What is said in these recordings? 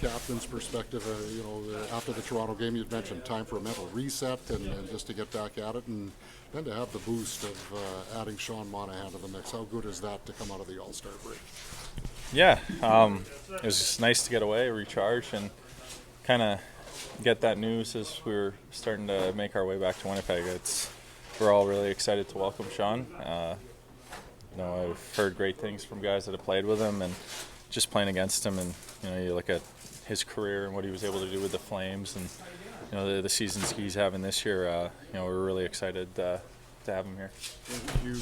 captain's perspective, after the Toronto game, you'd mentioned time for a mental reset and just to get back at it, and then to have the boost of adding Sean Monahan to the mix. How good is that to come out of the All-Star break? Yeah, it was just nice to get away, recharge, and kind of get that news as we were starting to make our way back to Winnipeg. We're all really excited to welcome Sean. I've heard great things from guys that have played with him, and just playing against him, and you look at his career and what he was able to do with the Flames, and the seasons he's having this year. We're really excited to have him here. You,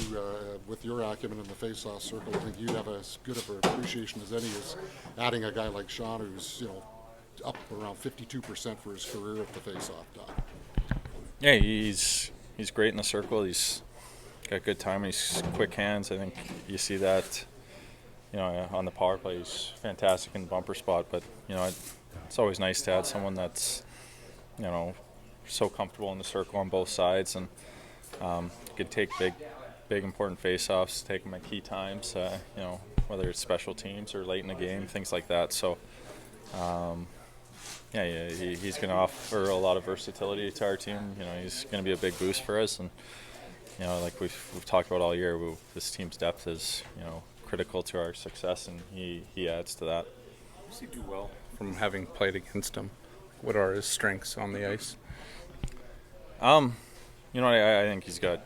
with your acumen in the face-off circle, I think you have as good of an appreciation as any as adding a guy like Sean, who's up around 52% for his career at the face-off dot. Yeah, he's great in the circle. He's got good time. He's quick hands. I think you see that. On the power play, he's fantastic in the bumper spot. But it's always nice to add someone that's so comfortable in the circle on both sides, and could take big important face-offs, take them at key times. Whether it's special teams or late in the game, things like that. So. He's going to offer a lot of versatility to our team. He's going to be a big boost for us, and like we've talked about all year, this team's depth is critical to our success, and he adds to that. What does he do well from having played against him? What are his strengths on the ice? I think he's got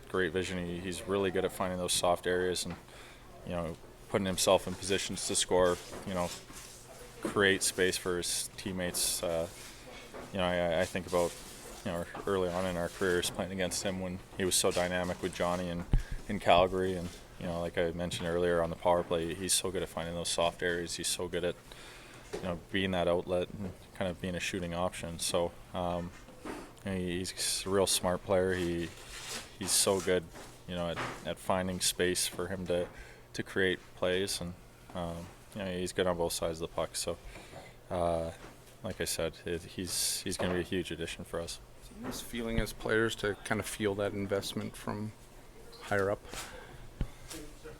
great vision. He's really good at finding those soft areas and putting himself in positions to score. Create space for his teammates. I think about early on in our careers playing against him when he was so dynamic with Johnny in Calgary, and like I mentioned earlier on the power play, he's so good at finding those soft areas. He's so good at being that outlet and kind of being a shooting option. So he's a real smart player. He's so good at finding space for him to create plays, and he's good on both sides of the puck. So, like I said, he's going to be a huge addition for us. Is it a nice feeling as players to kind of feel that investment from higher up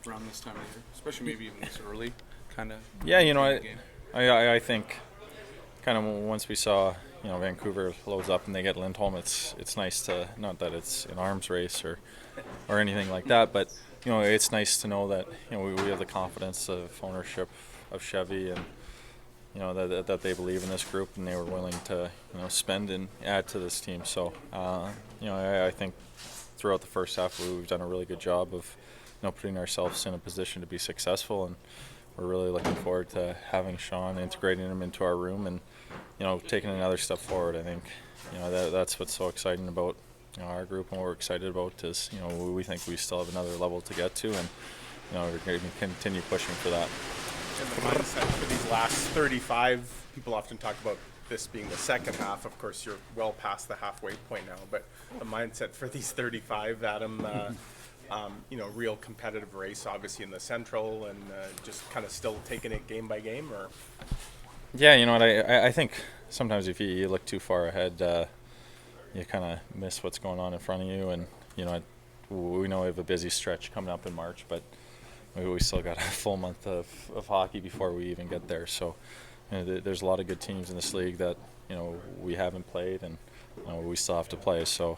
around this time of year, especially maybe even this early kind of? Yeah, I think kind of once we saw Vancouver loads up and they get Lindholm, it's nice to, not that it's an arms race or anything like that, but it's nice to know that we have the confidence of ownership of Chevy, and that they believe in this group, and they were willing to spend and add to this team. So I think throughout the first half we've done a really good job of putting ourselves in a position to be successful, and we're really looking forward to having Sean, integrating him into our room, and taking another step forward. I think that's what's so exciting about our group, and what we're excited about is we think we still have another level to get to, and we're going to continue pushing for that. And the mindset for these last 35, people often talk about this being the second half. Of course, you're well past the halfway point now, but the mindset for these 35, Adam, real competitive race, obviously in the Central, and just kind of still taking it game by game, or? Yeah, I think sometimes if you look too far ahead, you kind of miss what's going on in front of you, and we know we have a busy stretch coming up in March, but we still got a full month of hockey before we even get there. So there's a lot of good teams in this league that we haven't played, and we still have to play. So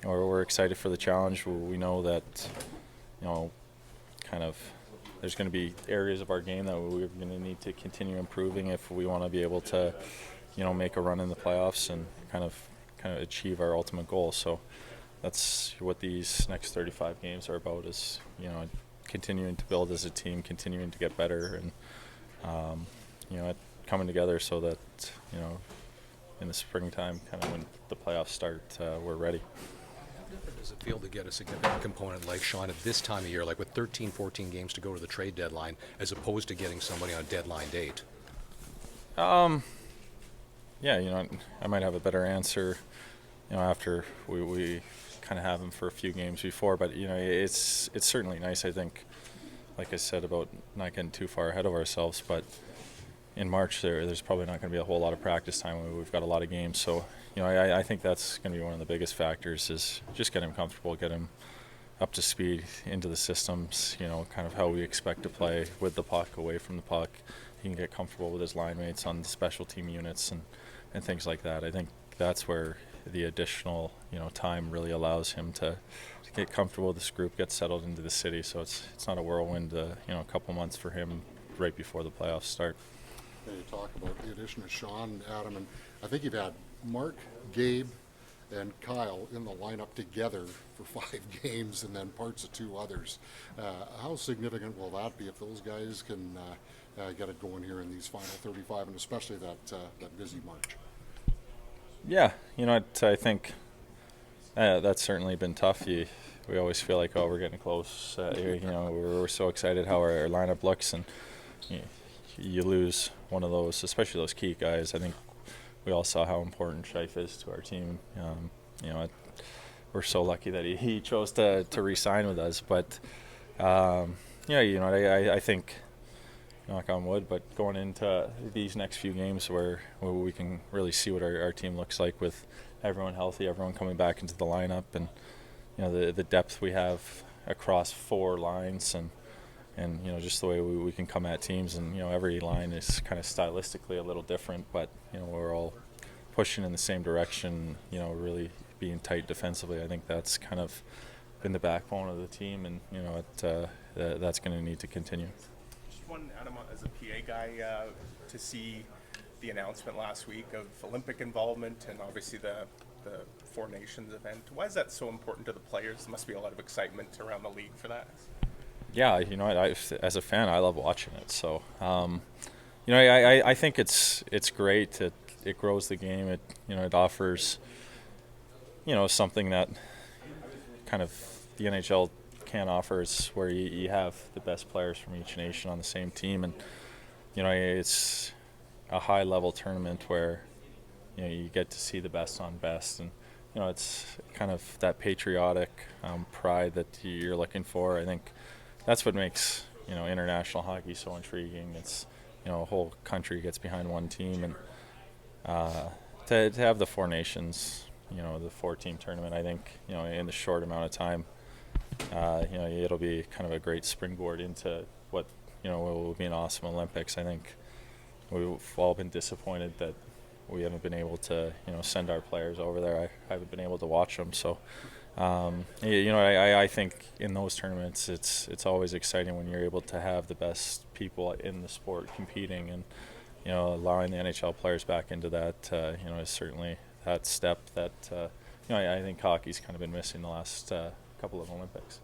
we're excited for the challenge. We know that kind of there's going to be areas of our game that we're going to need to continue improving if we want to be able to make a run in the playoffs and kind of achieve our ultimate goal. So that's what these next 35 games are about, is continuing to build as a team, continuing to get better, and coming together so that in the springtime, kind of when the playoffs start, we're ready. How different does it feel to get a significant component like Sean at this time of year, like with 13, 14 games to go to the trade deadline, as opposed to getting somebody on deadline date? Yeah, I might have a better answer, after we kind of have him for a few games before. But it's certainly nice. I think, like I said, about not getting too far ahead of ourselves. But in March, there's probably not going to be a whole lot of practice time. We've got a lot of games, so I think that's going to be one of the biggest factors, is just get him comfortable, get him up to speed into the systems. Kind of how we expect to play with the puck, away from the puck. he can get comfortable with his line mates on the special team units and things like that. I think that's where the additional time really allows him to get comfortable with this group, get settled into the city. So it's not a whirlwind. A couple months for him right before the playoffs start. You talk about the addition of Sean, Adam, and I think you've had Mark, Gabe, and Kyle in the lineup together for 5 games, and then parts of 2 others. How significant will that be if those guys can get it going here in these final 35, and especially that busy March? Yeah, I think that's certainly been tough. We always feel like, we're getting close. We're so excited how our lineup looks, and you lose one of those, especially those key guys. I think we all saw how important Scheifele is to our team. We're so lucky that he chose to re-sign with us. But I think, knock on wood, but going into these next few games where we can really see what our team looks like with everyone healthy, everyone coming back into the lineup, and the depth we have across 4 lines, and just the way we can come at teams, and every line is kind of stylistically a little different, but we're all pushing in the same direction, really being tight defensively. I think that's kind of been the backbone of the team, and that's going to need to continue. Just one, Adam, as a PA guy, to see the announcement last week of Olympic involvement and obviously the 4 Nations event. Why is that so important to the players? There must be a lot of excitement around the league for that. Yeah, I as a fan, I love watching it. So, I think it's great. It grows the game. It offers, something that kind of the NHL can't offer, is where you have the best players from each nation on the same team, and it's a high level tournament where you get to see the best on best, and it's kind of that patriotic pride that you're looking for. I think that's what makes international hockey so intriguing. It's a whole country gets behind one team, and to have the 4 Nations, the 4-team tournament, I think in the short amount of time, it'll be kind of a great springboard into what will be an awesome Olympics. I think we've all been disappointed that we haven't been able to send our players over there. I haven't been able to watch them, so. I think in those tournaments it's always exciting when you're able to have the best people in the sport competing, and allowing the NHL players back into that is certainly that step that I think hockey's kind of been missing the last couple of Olympics.